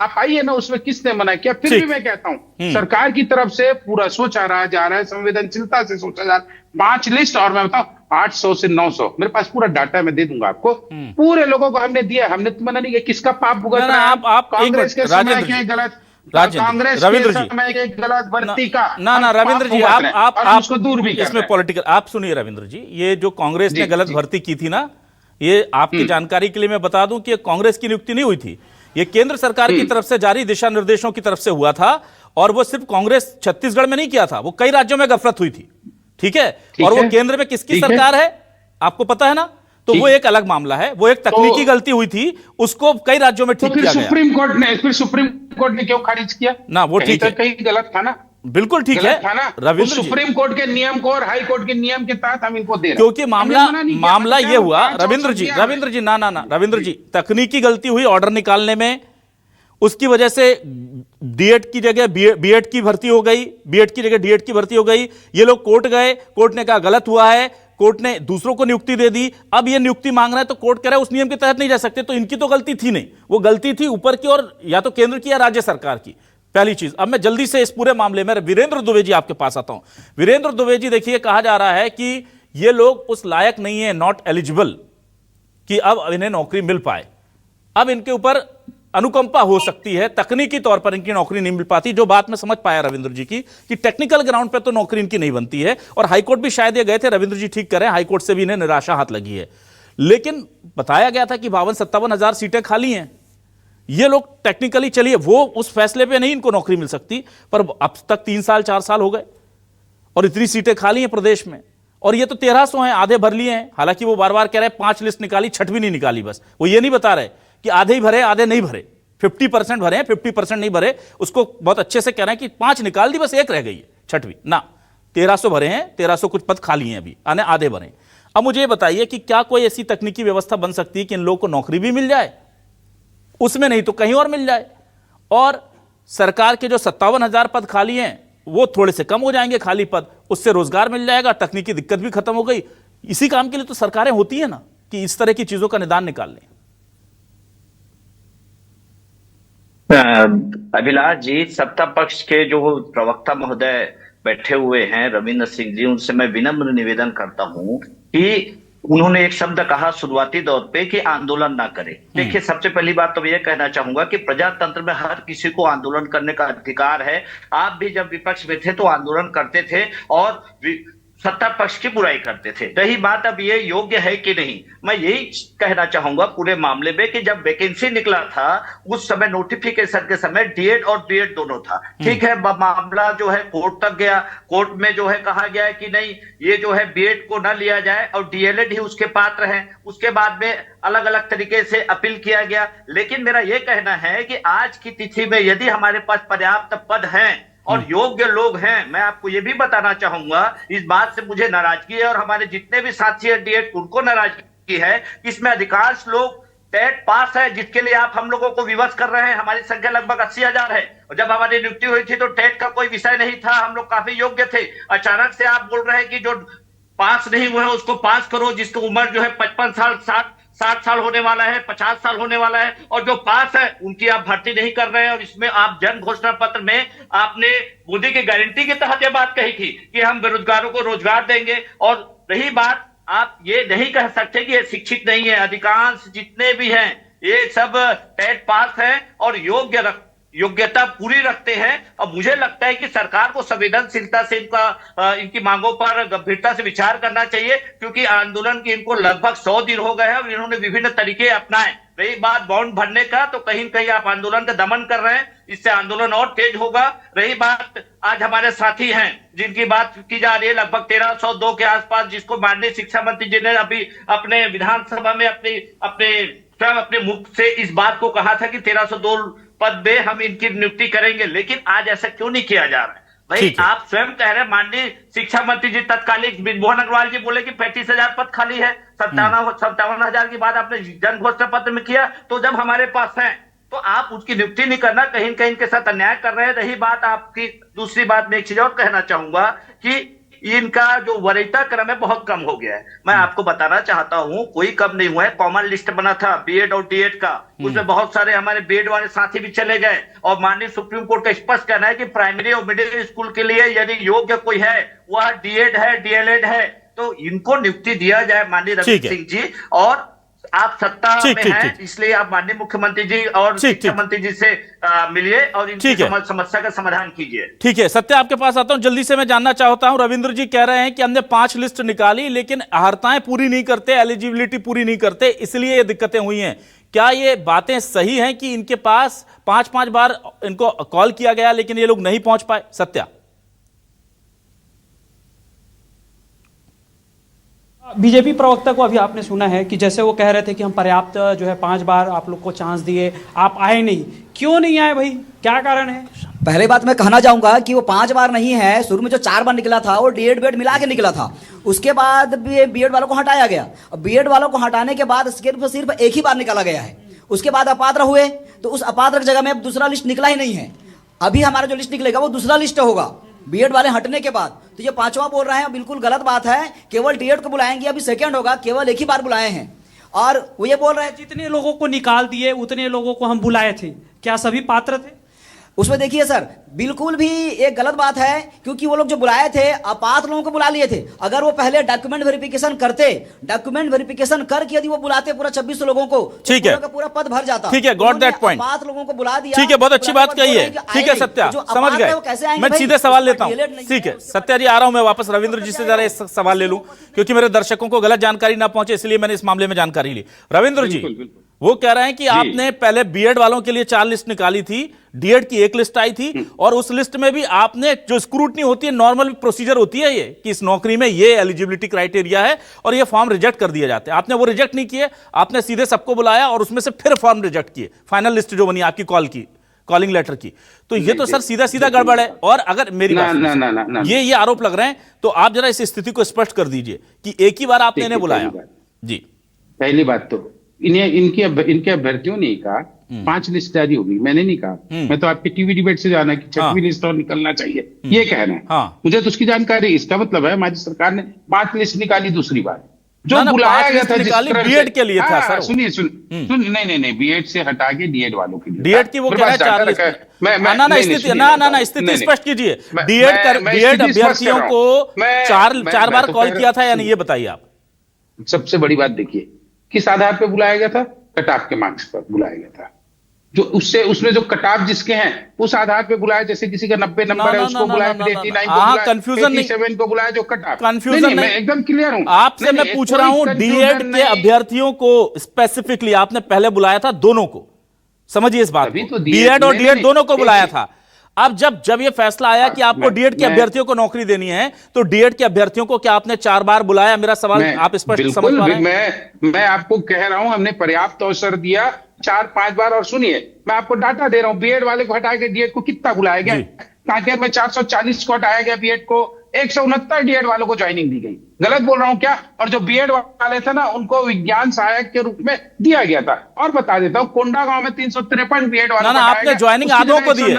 आप आइए ना, उसमें किसने मना किया? फिर भी मैं कहता हूं, सरकार की तरफ से पूरा सोचा जा रहा है, संवेदनशीलता से सोचा जा रहा है। 5 लिस्ट, और मैं बताऊं 800 से 900, मेरे पास पूरा डाटा मैं दे दूंगा आपको। पूरे लोगों को हमने दिया, हमने तो मना नहीं किया। किसका पाप भुगत रहा है? आप कांग्रेस के समय के गलत, कांग्रेस के समय के गलत भर्ती का ना रविंद्र जी, आप उसको दूर भी इसमें पॉलिटिकल, आप सुनिए रविंद्र जी, ये जो कांग्रेस ने गलत भर्ती की थी ना, ये आपकी जानकारी के लिए मैं बता दूं कि कांग्रेस की नियुक्ति नहीं हुई थी, ये केंद्र सरकार की तरफ से जारी दिशा निर्देशों की तरफ से हुआ था। और वो सिर्फ कांग्रेस छत्तीसगढ़ में नहीं किया था, वो कई राज्यों में गफलत हुई थी। ठीक है, और वो केंद्र में किसकी सरकार है आपको पता है ना, तो वो एक अलग मामला है, वो एक तकनीकी गलती हुई थी, उसको कई राज्यों में ठीक किया गया। सुप्रीम कोर्ट ने क्यों खारिज किया ना? वो ठीक है, कहीं गलत था ना, बिल्कुल ठीक है रविंद्र जी। सुप्रीम कोर्ट के नियम को और हाई कोर्ट के नियम के तहत हम इनको दे रहे हैं, क्योंकि मामला ये हुआ रविंद्र जी ना रविंद्र जी, तकनीकी गलती हुई ऑर्डर निकालने में, उसकी वजह से डीएड की जगह बीएड की भर्ती हो गई, बीएड की जगह डीएड की भर्ती हो गई। ये लोग कोर्ट गए, कोर्ट ने कहा गलत हुआ है, कोर्ट ने दूसरों को नियुक्ति दे दी। अब ये नियुक्ति मांग रहा है तो कोर्ट कह रहा है उस नियम के तहत नहीं जा सकते। तो इनकी तो गलती थी नहीं, वो गलती थी ऊपर की और या तो केंद्र की या राज्य सरकार की। पहली चीज। अब मैं जल्दी से इस पूरे मामले में वीरेंद्र दुबे जी आपके पास आता हूं। वीरेंद्र दुबे जी, देखिए कहा जा रहा है कि ये लोग उस लायक नहीं है, नॉट एलिजिबल, कि अब इन्हें नौकरी मिल पाए। अब इनके ऊपर अनुकंपा हो सकती है, तकनीकी तौर पर इनकी नौकरी नहीं मिल पाती। जो बात मैं समझ पाया रविंद्र जी की कि टेक्निकल ग्राउंड पे तो नौकरी इनकी नहीं बनती है, और हाईकोर्ट भी शायद ये गए थे, रविंद्र जी ठीक करें, हाईकोर्ट से भी इन्हें निराशा हाथ लगी है। लेकिन बताया गया था कि 52-57 हजार सीटें खाली हैं। ये लोग टेक्निकली, चलिए वो उस फैसले पे नहीं इनको नौकरी मिल सकती, पर अब तक 3 साल 4 साल हो गए और इतनी सीटें खाली हैं प्रदेश में, और ये तो 1300 हैं, आधे भर लिए हैं। हालांकि वो बार बार कह रहे हैं 5 लिस्ट निकाली, 6वीं नहीं निकाली। बस वो ये नहीं बता रहे कि आधे ही भरे, आधे नहीं भरे, 50% भरे हैं, 50% नहीं भरे। उसको बहुत अच्छे से कह रहे हैं कि 5 निकाल दी, बस 1 रह गई है 6वीं ना। 1300 भरे हैं, 1300 कुछ पद खाली हैं अभी, आधे भरे हैं। अब मुझे ये बताइए कि क्या कोई ऐसी तकनीकी व्यवस्था बन सकती है कि इन लोगों को नौकरी भी मिल जाए, उसमें नहीं तो कहीं और मिल जाए, और सरकार के जो 57 हजार पद खाली हैं वो थोड़े से कम हो जाएंगे खाली पद, उससे रोजगार मिल जाएगा, तकनीकी दिक्कत भी खत्म हो गई। इसी काम के लिए तो सरकारें होती हैं ना, कि इस तरह की चीजों का निदान निकाल लें। अभिलाष जी, सत्ता पक्ष के जो प्रवक्ता महोदय बैठे हुए हैं रविंद्र सिंह जी, उनसे मैं विनम्र निवेदन करता हूं कि उन्होंने एक शब्द कहा शुरुआती दौर पे कि आंदोलन ना करें। देखिए, सबसे पहली बात तो मैं ये कहना चाहूंगा कि प्रजातंत्र में हर किसी को आंदोलन करने का अधिकार है। आप भी जब विपक्ष में थे तो आंदोलन करते थे और सत्ता पक्ष की बुराई करते थे। रही बात अब ये योग्य है कि नहीं, मैं यही कहना चाहूंगा पूरे मामले में कि जब वैकेंसी निकला था उस समय नोटिफिकेशन के समय डीएड और बीएड दोनों था। ठीक है, मामला जो है कोर्ट तक गया, कोर्ट में जो है कहा गया है कि नहीं, ये जो है बीएड को न लिया जाए और डीएलएड ही उसके पात्र हैं। उसके बाद में अलग अलग तरीके से अपील किया गया। लेकिन मेरा यह कहना है कि आज की तिथि में यदि हमारे पास पर्याप्त पद हैं और योग्य लोग हैं, मैं आपको ये भी बताना चाहूंगा, इस बात से मुझे नाराजगी है और हमारे जितने भी साथी हैं डीएड उनको नाराजगी है। इसमें अधिकांश लोग टेट पास है, जिसके लिए आप हम लोगों को विवश कर रहे हैं। हमारी संख्या लगभग 80,000 है और जब हमारी नियुक्ति हुई थी तो टेट का कोई विषय नहीं था, हम लोग काफी योग्य थे। अचानक से आप बोल रहे हैं कि जो पास नहीं हुए हैं उसको पास करो, जिसकी उम्र जो है 55 साल 60 साल होने वाला है, 50 साल होने वाला है, और जो पास है उनकी आप भर्ती नहीं कर रहे हैं। और इसमें आप जन घोषणा पत्र में आपने मोदी की गारंटी के तहत यह बात कही थी कि हम बेरोजगारों को रोजगार देंगे। और रही बात, आप ये नहीं कह सकते कि ये शिक्षित नहीं है। अधिकांश जितने भी हैं ये सब टेट पास हैं और योग्यता पूरी रखते हैं। और मुझे लगता है कि सरकार को संवेदनशीलता से इनकी मांगों पर गंभीरता से विचार करना चाहिए, क्योंकि आंदोलन के इनको लगभग 100 दिन हो गए हैं और इन्होंने विभिन्न तरीके अपनाए। रही बात बॉन्ड भरने का, तो कहीं कहीं आप आंदोलन का दमन कर रहे हैं, इससे आंदोलन और तेज होगा। रही बात, आज हमारे साथी हैं जिनकी बात की जा रही है लगभग 1302 के आसपास, जिसको माननीय शिक्षा मंत्री जी ने अभी अपने विधानसभा में अपने मुख से इस बात को कहा था कि 1302 पद में हम इनकी नियुक्ति करेंगे। लेकिन आज ऐसा क्यों नहीं किया जा रहा है? भाई, आप स्वयं कह रहे हैं, माननीय शिक्षा मंत्री जी तत्कालीन ब्रिजमोहन अग्रवाल जी बोले कि 35,000 पद खाली है, 57,000 की बात आपने जन घोषणा पत्र में किया। तो जब हमारे पास है तो आप उसकी नियुक्ति नहीं करना, कहीं कहीं के साथ अन्याय कर रहे हैं। रही बात आपकी दूसरी बात, में एक चीज और कहना चाहूंगा कि इनका जो वरीयता क्रम है बहुत कम हो गया है। मैं आपको बताना चाहता हूं, कोई कम नहीं हुआ है। कॉमन लिस्ट बना था बीएड और डीएड का, उसमें बहुत सारे हमारे बीएड वाले साथी भी चले गए। और माननीय सुप्रीम कोर्ट का स्पष्ट कहना है कि प्राइमरी और मिडिल स्कूल के लिए यदि योग्य कोई है, वह डीएड है, डीएलएड है, तो इनको नियुक्ति दिया जाए माननीय रविंद्र सिंह जी। और आप सत्ता में हैं, इसलिए आप माननीय मुख्यमंत्री जी और शिक्षा मंत्री जी से मिलिए और इनकी समस्या का समाधान कीजिए। ठीक है, सत्य आपके पास आता हूं। जल्दी से मैं जानना चाहता हूं, रविंद्र जी कह रहे हैं कि हमने 5 लिस्ट निकाली लेकिन अहर्ताएं पूरी नहीं करते, एलिजिबिलिटी पूरी नहीं करते, इसलिए ये दिक्कतें हुई हैं। क्या ये बातें सही हैं कि इनके पास 5-5 बार इनको कॉल किया गया लेकिन ये लोग नहीं पहुंच पाए? सत्या, बीजेपी प्रवक्ता को अभी आपने सुना है कि जैसे वो कह रहे थे कि हम पर्याप्त जो है 5 बार आप लोग को चांस दिए, आप आए नहीं। क्यों नहीं आए भाई, क्या कारण है? पहले बात मैं कहना चाहूंगा कि वो 5 बार नहीं है, शुरू में जो 4 बार निकला था वो डीएड बीएड मिला के निकला था। उसके बाद बीएड वालों को हटाया गया और बीएड वालों को हटाने के बाद सिर्फ एक ही बार निकाला गया है। उसके बाद अपात्र हुए, तो उस अपात्र की जगह में अब दूसरा लिस्ट निकला ही नहीं है। अभी हमारा जो लिस्ट निकलेगा वो दूसरा लिस्ट होगा बीएड वाले हटने के बाद। तो ये 5वां बोल रहे हैं, बिल्कुल गलत बात है। केवल डीएड को बुलाएंगे, अभी सेकंड होगा, केवल एक ही बार बुलाए हैं। और वो ये बोल रहे हैं जितने लोगों को निकाल दिए उतने लोगों को हम बुलाए थे, क्या सभी पात्र थे? उसमें देखिए सर, बिल्कुल भी एक गलत बात है, क्योंकि वो लोग जो बुलाए थे अपात्र लोगों को बुला लिए थे। अगर वो पहले डॉक्यूमेंट वेरिफिकेशन करते, डॉक्यूमेंट वेरिफिकेशन करके यदि वो बुलाते पूरा 2600 लोगों को, ठीक है, पूरा पद भर जाता। ठीक है, गॉट दैट पॉइंट। अपात्र लोगों को बुला दिया, ठीक है, बहुत अच्छी बात कही है। ठीक है सत्या, समझ गए। मैं सीधे सवाल लेता हूं। ठीक है सत्या जी, आ रहा हूं मैं वापस रविंद्र जी से जरा इस सवाल ले लूं, क्योंकि मेरे दर्शकों को गलत जानकारी ना पहुंचे, इसलिए मैंने इस मामले में जानकारी ली। रविंद्र जी, वो कह रहे हैं कि आपने पहले बीएड वालों के लिए 4 लिस्ट निकाली थी, डीएड की 1 लिस्ट आई थी, और उस लिस्ट में भी आपने जो स्क्रूटनी होती है, नॉर्मल प्रोसीजर होती है ये कि इस नौकरी में ये एलिजिबिलिटी क्राइटेरिया है और ये फॉर्म रिजेक्ट कर दिए जाते हैं। आपने वो रिजेक्ट नहीं किए, आपने सीधे सबको बुलाया और उसमें से फिर फॉर्म रिजेक्ट किए, फाइनल लिस्ट जो बनी आपकी कॉलिंग लेटर की। तो ये तो सर सीधा सीधा गड़बड़ है। और अगर मेरी बात ये आरोप लग रहे हैं, तो आप जरा इस स्थिति को स्पष्ट कर दीजिए कि एक ही बार आपने इन्हें बुलाया। जी, पहली बात तो इनके अभ्यर्थियों ने कहा 5 लिस्ट जारी होगी, मैंने नहीं कहा। मैं तो आपके टीवी डिबेट से जाना कि 6वीं लिस्ट और निकलना चाहिए, ये कहना है। मुझे तो उसकी जानकारी, इसका मतलब है हमारी सरकार ने 5 लिस्ट निकाली दूसरी बार, जो बुलाया गया था बीएड के लिए था सर। सुनिए नहीं, बीएड से हटा के डीएड वालों के लिए, डीएड की वो कह रहा है 4 लिस्ट। स्थिति स्पष्ट कीजिए। डीएड अभ्यर्थियों को 4 बार कॉल किया था या नहीं, ये बताइए आप। सबसे बड़ी बात देखिए, किस आधार पे बुलाया गया था? कट-ऑफ के मार्क्स पर बुलाया गया था। जो उसमें जो कट-ऑफ जिसके हैं उस आधार पे बुलाया, जैसे किसी का 90 नंबर है उसको बुलाया, 89 को बुलाया, कंफ्यूजन नहीं, 87 को बुलाया, जो कट-ऑफ। कंफ्यूजन नहीं, मैं एकदम क्लियर हूं आपसे। मैं पूछ रहा हूं डीएड के अभ्यर्थियों को स्पेसिफिकली आपने पहले बुलाया था दोनों को, समझिए इस बात को। बीएड और डीएड दोनों को बुलाया था। अब जब ये फैसला आया कि आपको डीएड के अभ्यर्थियों को नौकरी देनी है, तो डीएड के अभ्यर्थियों को क्या आपने 4 बार बुलाया? मेरा सवाल आप स्पष्ट समझ पा रहे हैं? मैं आपको कह रहा हूं, हमने पर्याप्त अवसर दिया 4-5 बार। और सुनिए, मैं आपको डाटा दे रहा हूं, बीएड वाले को हटा के डीएड को कितना बुलाया गया। कांकेर में 440 को हटाया गया बीएड को, 169 डीएड वालों को ज्वाइनिंग दी गई। गलत बोल रहा हूं क्या? और जो बीएड वाले थे ना, उनको विज्ञान सहायक के रूप में दिया गया था। और बता देता हूं, कोंडागांव में 353 बीएड वालों को आपने ज्वाइनिंग आधों को दिए,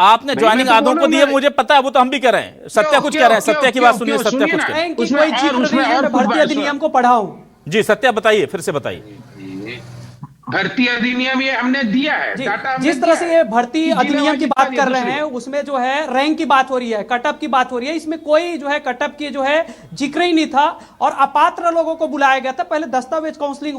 आपने ज्वाइनिंग आधों को दिए, मुझे पता है, वो तो हम भी कह रहे हैं। सत्या कुछ कह रहे हैं, सत्या की बात सुनिए। सत्या कुछ कह रहे हैं, भर्ती अधिनियम को पढ़ाओ। जी सत्या बताइए, फिर से बताइए। भर्ती अधिनियम ये हमने दिया है, जिस तरह से ये भर्ती अधिनियम की बात कर रहे हैं, उसमें जो है रैंक की बात हो रही है, कटअप की बात हो रही है, इसमें कोई जो है कटअप की जो है जिक्र ही नहीं था। और अपात्र लोगों को बुलाया गया था। पहले दस्तावेज काउंसलिंग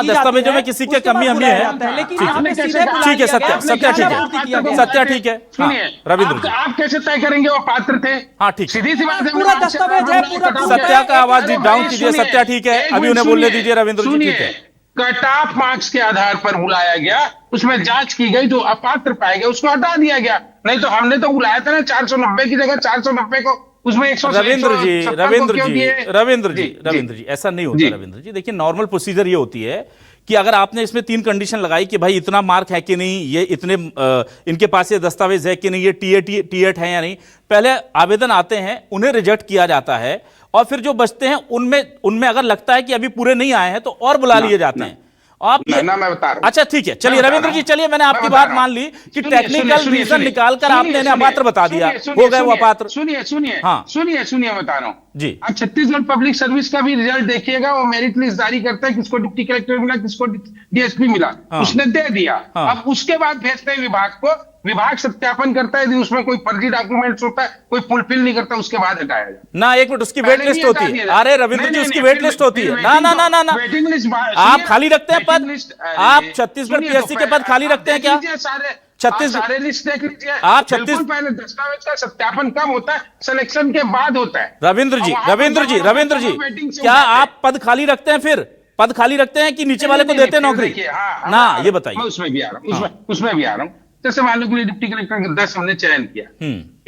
दस्तावेजों में किसी के कमी हमी है, लेकिन यहाँ पे सीधे ठीक है। सत्या ठीक है। सुनिए रविंद्र, आप कैसे तय करेंगे वो पात्र थे? हाँ ठीक, सीधी सी बात है, पूरा दस्तावेज है, पूरा। सत्या का आवाज डाउन कीजिए। सत्या ठीक है, अभी उन्हें बोलने दीजिए। रविंद्र जी ठीक है। कट ऑफ मार्क्स के आधार पर बुलाया गया, उसमें जांच की गई, जो अपात्र पाया गया उसको हटा दिया गया। नहीं तो हमने तो बुलाया था ना 490 की जगह 490 को, उसमें 100। रविंद्र जी ऐसा नहीं होता। रविंद्र जी देखिए, नॉर्मल प्रोसीजर ये होती है कि अगर आपने इसमें 3 कंडीशन लगाई कि भाई इतना मार्क है कि नहीं, ये इतने इनके पास ये दस्तावेज है कि नहीं, ये टी8 है या नहीं, पहले आवेदन आते हैं, उन्हें रिजेक्ट किया जाता है, और फिर जो बचते हैं उनमें अगर लगता है कि अभी पूरे नहीं आए हैं तो और बुला लिए जाते हैं। आप मैं बता रहा हूं। अच्छा ठीक है, चलिए रविंद्र जी, चलिए मैंने आपकी बात मान ली कि टेक्निकल रीजन निकालकर आपने इन्हें अपात्र बता दिया, हो गए वो अपात्र। सुनिए बता रहा हूं जी। आप छत्तीसगढ़ पब्लिक सर्विस का भी रिजल्ट देखिएगा, वो मेरिट लिस्ट जारी करता है, किसको डिप्टी कलेक्टर मिला, किसको डीएसपी मिला, उसने दे दिया। अब उसके बाद भेजते हैं विभाग को, विभाग सत्यापन करता है, यदि उसमें कोई फर्जी डॉक्यूमेंट्स होता है, कोई फुलफिल नहीं करता, उसके बाद हटाया जाए ना। 1 मिनट, उसकी वेट लिस्ट होती है। अरे रविंद्र जी, उसकी वेट लिस्ट होती है ना। वेटिंग लिस्ट आप खाली रखते हैं पद? आप छत्तीसगढ़ पीएससी के पद खाली रखते हैं क्या? सारे लिस्ट देख लीजिए। आप पहले दस्तावेज का सत्यापन कब होता है? सिलेक्शन के बाद होता है। रविंद्र जी, क्या आप पद खाली रखते हैं? फिर पद खाली रखते हैं कि नीचे वाले को देते हैं नौकरी? ना, ये बताइए। उसमें भी आ रहा हूँ। जैसे मान लो कि डिप्टी कलेक्टर के 10 हमने चयन किया,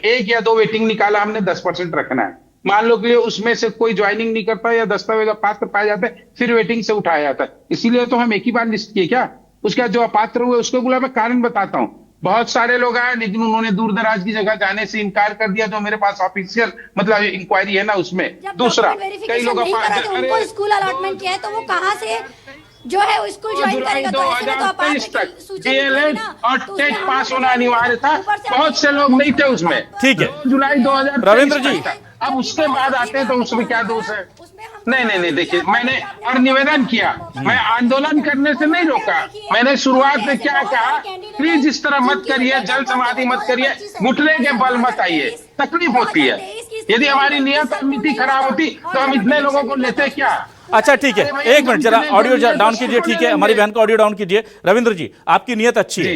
1 या 2 वेटिंग निकाला हमने, 10% रखना है। मान लो कि उसमें से कोई ज्वाइनिंग नहीं करता या दस्तावेज अपात्र पाए जाते हैं, फिर वेटिंग से उठाया जाता है। इसीलिए तो हम एक ही बार लिस्ट किए क्या? उसके बाद जो अपात्र हुए उसको बुला, मैं कारण बताता हूँ। बहुत सारे लोग आए, लेकिन उन्होंने दूर दराज की जगह जाने से इनकार कर दिया, जो मेरे पास ऑफिशियल मतलब इंक्वायरी है ना उसमें। दूसरा, कई लोग उनको स्कूल अलॉटमेंट किया है, तो वो कहाँ से जो है स्कूल ज्वाइन करेगा? तो ऐसे में तो अपात्र की सूची डीएलएड और टेट पास होना अनिवार्य था, बहुत से लोग नहीं थे उसमें। ठीक है, जुलाई 2023 रविंद्र जी अब उसके बाद आते हैं तो उसमें क्या दोष है? नहीं, देखिए मैंने और निवेदन किया, मैं आंदोलन करने से नहीं रोका। मैंने शुरुआत में क्या कहा, प्लीज इस तरह मत करिए, जल समाधि मत करिए, घुटने के बल मत आइए, तकलीफ होती है। यदि हमारी नियत और नीति खराब होती तो हम इतने लोगों को लेते क्या? अच्छा ठीक है, एक मिनट जरा ऑडियो डाउन कीजिए। ठीक है, हमारी बहन का ऑडियो डाउन कीजिए। रविंद्र जी, आपकी नियत अच्छी है,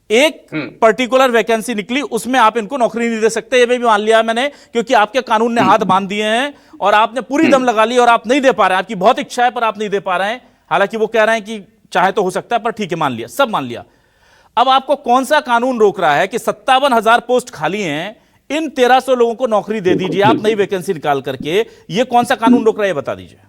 एक पर्टिकुलर वैकेंसी निकली, उसमें आप इनको नौकरी नहीं दे सकते, ये भी मान लिया मैंने, क्योंकि आपके कानून ने हाथ बांध दिए हैं और आपने पूरी दम लगा ली और आप नहीं दे पा रहे हैं। आपकी बहुत इच्छा है पर आप नहीं दे पा रहे हैं। हालांकि वो कह रहे हैं कि चाहे तो हो सकता है, पर ठीक है, मान लिया, सब मान लिया। अब आपको कौन सा कानून रोक रहा है कि 57,000 पोस्ट खाली हैं, इन 1300 लोगों को नौकरी दे दीजिए आप नई वैकेंसी निकाल करके? ये कौन सा कानून रोक रहा है, ये बता दीजिए।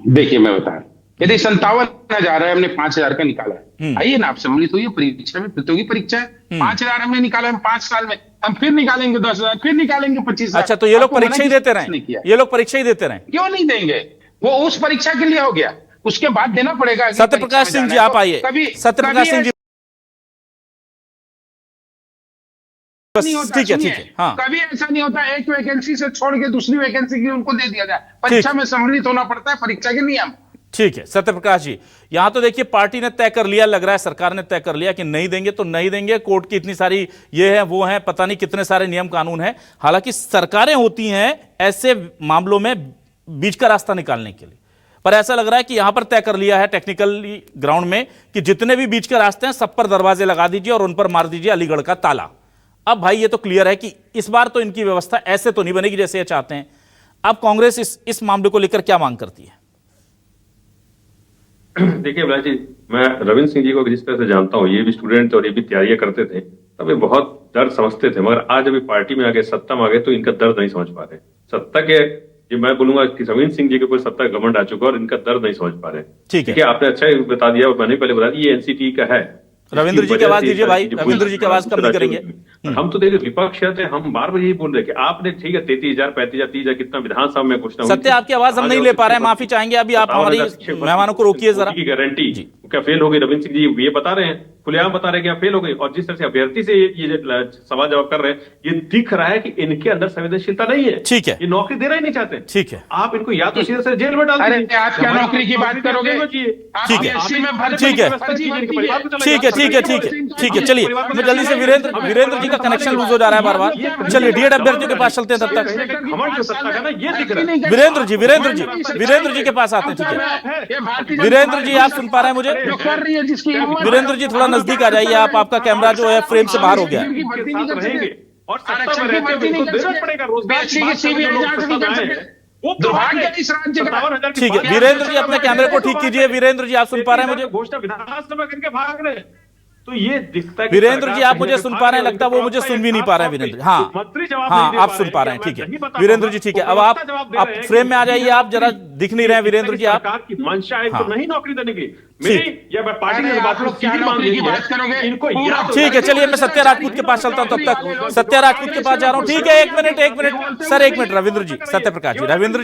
देखिए मैं बता रहा हूं, यदि 57,000 है, हमने 5,000 का निकाला है, आइए ना आप सम्मिलित होइए, परीक्षा में प्रतियोगी परीक्षा है, 5,000 हमने निकाला है, 5 साल में हम फिर निकालेंगे 10,000, फिर निकालेंगे 25,000। अच्छा, तो ये लोग परीक्षा ही देते रहे, ये लोग परीक्षा ही देते रहे, क्यों नहीं देंगे? वो उस परीक्षा के लिए हो गया, उसके बाद देना पड़ेगा। सत्यप्रकाश सिंह जी आप आइए। सत्यप्रकाश सिंह जी, ठीक है, हाँ। कभी ऐसा नहीं होता एक वैकेंसी से छोड़ के दूसरी वैकेंसी के लिए उनको दे दिया जाए। परीक्षा में सम्मिलित होना पड़ता है, परीक्षा के नियम। ठीक है सत्यप्रकाश जी, यहां तो देखिए पार्टी ने तय कर लिया, लग रहा है सरकार ने तय कर लिया कि नहीं देंगे तो नहीं देंगे। कोर्ट की इतनी सारी ये है वो है, पता नहीं कितने सारे नियम कानून है। हालांकि सरकारें होती हैं ऐसे मामलों में बीच का रास्ता निकालने के लिए, पर ऐसा लग रहा है कि यहां पर तय कर लिया है टेक्निकली ग्राउंड में कि जितने भी बीच के रास्ते हैं सब पर दरवाजे लगा दीजिए और उन पर मार दीजिए अलीगढ़ का ताला। अब भाई ये तो क्लियर है कि इस बार तो इनकी व्यवस्था ऐसे तो नहीं बनेगी जैसे ये चाहते हैं। अब कांग्रेस इस मामले को लेकर क्या मांग करती है? देखिए अभिलाष जी, मैं रविंद्र सिंह जी को जिस तरह से जानता हूँ, ये भी स्टूडेंट थे और ये भी तैयारियां करते थे, तब ये बहुत दर्द समझते थे, मगर आज अभी पार्टी में आ गए, सत्ता में आ गए तो इनका दर्द नहीं समझ पा रहे। सत्ता के ये मैं बोलूंगा कि रविंद्र सिंह जी के कोई सत्ता घमंड आ चुका और इनका दर्द नहीं समझ पा रहे। ठीक है, आपने अच्छा ही बता दिया और मैंने पहले बता दिया, ये एनसीटी का है। रविंद्र जी की आवाज दीजिए भाई, रविंद्र जी की आवाज कम नहीं करेंगे। हम तो देखिए विपक्ष थे, हम बार बार यही बोल रहे कि आपने ठीक है 33,000 35,000 30,000 कितना विधानसभा में घोषणा, सत्य आपकी आवाज हम नहीं ले पा रहे हैं, माफी चाहेंगे। अभी आप हमारी मेहमानों को रोकिए जरा। गारंटी क्या फेल हो गई? रविंद्र सिंह जी ये बता रहे हैं, खुलेआम बता रहे हैं कि फेल हो गई। और जिस तरह से अभ्यर्थी से ये सवाल जवाब कर रहे हैं, ये दिख रहा है कि इनके अंदर संवेदनशीलता नहीं है। ठीक है, ये नौकरी देना ही नहीं चाहते। ठीक है, आप इनको या तो सीधे से जेल में डाल दीजिए। आप क्या नौकरी की बात करोगे? ठीक है, ठीक है, चलिए मैं जल्दी से वीरेंद्र जी का कनेक्शन लूज हो जा रहा है बार बार। चलिए डीएड अभ्यर्थियों के पास चलते हैं तब तक। वीरेंद्र जी के पास आते हैं। ठीक है वीरेंद्र जी, आप सुन पा रहे हैं मुझे? वीरेंद्र जी थोड़ा नजदीक आ जाइए आप, आपका कैमरा जो है फ्रेम से बाहर हो गया है। ठीक है वीरेंद्र जी, अपने कैमरे को ठीक कीजिए। वीरेंद्र जी आप सुन पा रहे हैं मुझे? घोषणा विधानसभा करके भाग रहे, तो ये दिखता है। वीरेंद्र जी आप मुझे सुन पा रहे हैं? लगता है वो मुझे सुन भी नहीं पा रहे हैं वीरेंद्र जी। हाँ आप सुन पा रहे हैं। ठीक है वीरेंद्र जी, ठीक है, अब आप फ्रेम में आ जाइए। आप जरा दिख नहीं रहे हैं वीरेंद्र जी। आप की मंशा है तो नहीं नौकरी देने की मेरी या मैं पार्टी की बात करोगे इनको। ठीक है चलिए मैं सत्या राजपूत के पास चलता हूं, तब तक सत्या राजपूत के पास जा रहा हूं। ठीक है एक मिनट सर, एक मिनट। रविंद्र जी सत्यप्रकाश जी, रविंद्र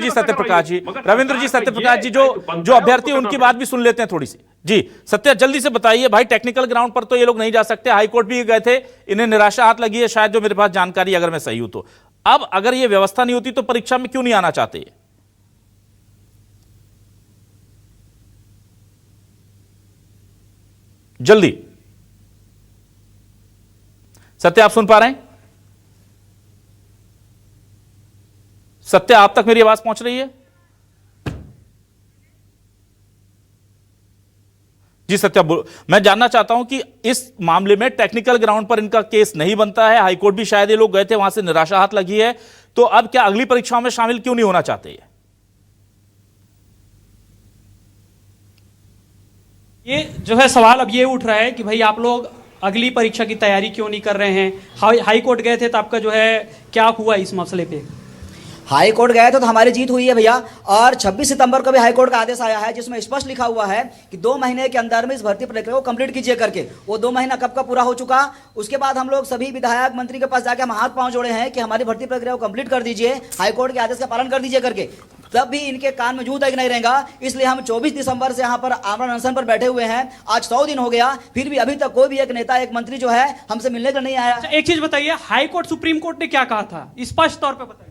जी सत्यप्रकाश जी, जो अभ्यर्थी उनकी बात भी सुन लेते हैं थोड़ी सी। जी सत्या जल्दी से बताइए भाई, टेक्निकल ग्राउंड पर तो ये लोग नहीं जा सकते, हाईकोर्ट भी गए थे, इन्हें निराशा हाथ लगी है शायद, जो मेरे पास जानकारी अगर मैं सही हूं तो। अब अगर ये व्यवस्था नहीं होती तो परीक्षा में क्यों नहीं आना चाहते? जल्दी सत्य आप सुन पा रहे हैं? सत्य आप तक मेरी आवाज पहुंच रही है? जी सत्या, मैं जानना चाहता हूं कि इस मामले में टेक्निकल ग्राउंड पर इनका केस नहीं बनता है, हाईकोर्ट भी शायद ये लोग गए थे, वहां से निराशा हाथ लगी है, तो अब क्या अगली परीक्षाओं में शामिल क्यों नहीं होना चाहते? ये जो है सवाल अब ये उठ रहा है कि भाई आप लोग अगली परीक्षा की तैयारी क्यों नहीं कर रहे हैं? हाई कोर्ट गए थे तो आपका जो है क्या हुआ इस मसले पे? हाई कोर्ट गए थे तो हमारी जीत हुई है भैया, और 26 सितंबर को भी हाई कोर्ट का आदेश आया है जिसमें स्पष्ट लिखा हुआ है कि 2 महीने के अंदर में इस भर्ती प्रक्रिया को कंप्लीट कीजिए करके। वो 2 महीना कब का पूरा हो चुका। उसके बाद हम लोग सभी विधायक मंत्री के पास जाके हम हाथ पांव जोड़े हैं कि हमारी भर्ती प्रक्रिया को कंप्लीट कर दीजिए, हाई कोर्ट के आदेश का पालन कर दीजिए करके। तब भी इनके कान में जूं तक नहीं रहेगा, इसलिए हम 24 दिसंबर से यहाँ पर आमरण अनशन पर बैठे हुए हैं। आज 100 दिन हो गया, फिर भी अभी तक कोई भी एक नेता, एक मंत्री जो है हमसे मिलने का नहीं आया। एक चीज बताइए, हाई कोर्ट सुप्रीम कोर्ट ने क्या कहा था, स्पष्ट तौर पर बताइए।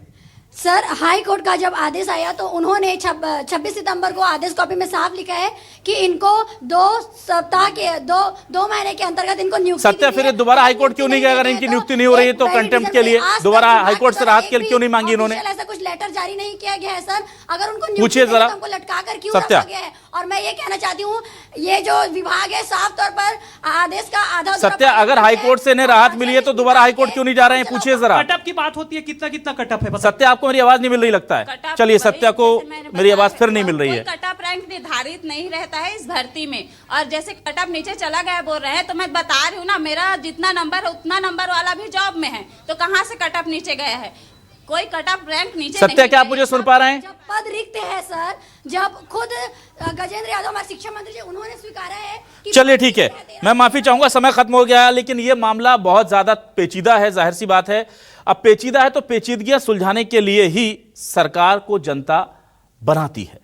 सर हाई कोर्ट का जब आदेश आया तो उन्होंने 26 सितंबर को आदेश कॉपी में साफ लिखा है कि इनको 2 सप्ताह के 2 महीने के अंतर्गत इनको नियुक्ति सत्या, फिर दोबारा हाईकोर्ट क्यों नहीं गया? अगर इनकी नियुक्ति नहीं हो रही है तो कंटेम्प्ट के लिए दोबारा हाईकोर्ट से राहत के लिए क्यों नहीं मांगी इन्होंने? ऐसा कुछ लेटर जारी नहीं किया गया है सर। अगर उनको पूछिए जरा, हमको लटका कर क्यों रखा गया है? और मैं ये कहना चाहती हूँ, ये जो विभाग है साफ तौर पर आदेश का आधा सत्या, अगर हाईकोर्ट से इन्हें राहत मिली है तो दोबारा हाईकोर्ट क्यों नहीं जा रहे हैं? पूछिए जरा। कटअप की बात होती है, कितना कटअप है? सत्या, आपको मेरी आवाज नहीं मिल रही लगता है। चलिए, सत्या को मेरी आवाज फिर नहीं मिल रही है। कटअप रैंक निर्धारित नहीं रहता है इस भर्ती में, और जैसे कटअप नीचे चला गया बोल रहे हैं, तो मैं बता रही हूँ ना, मेरा जितना नंबर है उतना नंबर वाला भी जॉब में है, तो कहाँ से कटअप नीचे गया है? कोई कटअप रैंक नीचे सत्या, क्या आप मुझे सुन पा रहे हैं? जब पद रिक्त है सर, जब खुद गजेंद्र यादव हमारे शिक्षा मंत्री जी उन्होंने स्वीकारा है कि चलिए ठीक है, मैं माफी चाहूंगा, समय खत्म हो गया है, लेकिन यह मामला बहुत ज्यादा पेचीदा है, जाहिर सी बात है। अब पेचीदा है तो पेचीदगियां सुलझाने के लिए ही सरकार को जनता बनाती है,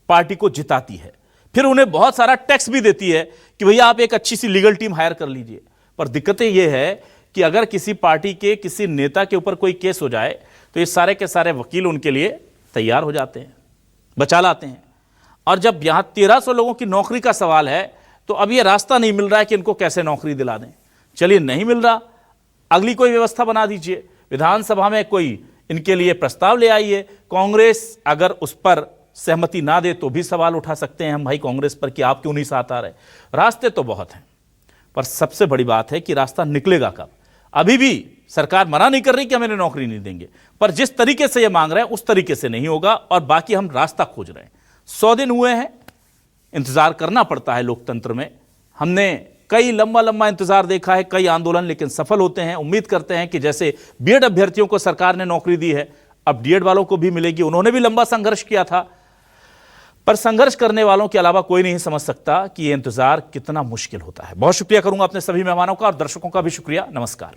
पार्टी को जिताती है, फिर उन्हें बहुत सारा टैक्स भी देती है कि भैया आप एक अच्छी सी लीगल टीम हायर कर लीजिए। पर दिक्कतें यह है कि अगर किसी पार्टी के किसी नेता के ऊपर कोई केस हो जाए तो ये सारे के सारे वकील उनके लिए तैयार हो जाते हैं, बचा लाते हैं। और जब यहां 1300 लोगों की नौकरी का सवाल है तो अब ये रास्ता नहीं मिल रहा है कि इनको कैसे नौकरी दिला दें। चलिए, नहीं मिल रहा, अगली कोई व्यवस्था बना दीजिए, विधानसभा में कोई इनके लिए प्रस्ताव ले आइए। कांग्रेस अगर उस पर सहमति ना दे तो भी सवाल उठा सकते हैं हम भाई कांग्रेस पर कि आप क्यों नहीं साथ आ रहे। रास्ते तो बहुत हैं, पर सबसे बड़ी बात है कि रास्ता निकलेगा कब? अभी भी सरकार मना नहीं कर रही कि हम इन्हें नौकरी नहीं देंगे, पर जिस तरीके से ये मांग रहे हैं उस तरीके से नहीं होगा, और बाकी हम रास्ता खोज रहे हैं। 100 दिन हुए हैं, इंतजार करना पड़ता है लोकतंत्र में। हमने कई लंबा इंतजार देखा है, कई आंदोलन, लेकिन सफल होते हैं। उम्मीद करते हैं कि जैसे बीएड अभ्यर्थियों को सरकार ने नौकरी दी है, अब डीएड वालों को भी मिलेगी। उन्होंने भी लंबा संघर्ष किया था, पर संघर्ष करने वालों के अलावा कोई नहीं समझ सकता कि यह इंतजार कितना मुश्किल होता है। बहुत शुक्रिया करूंगा अपने सभी मेहमानों का और दर्शकों का भी शुक्रिया। नमस्कार।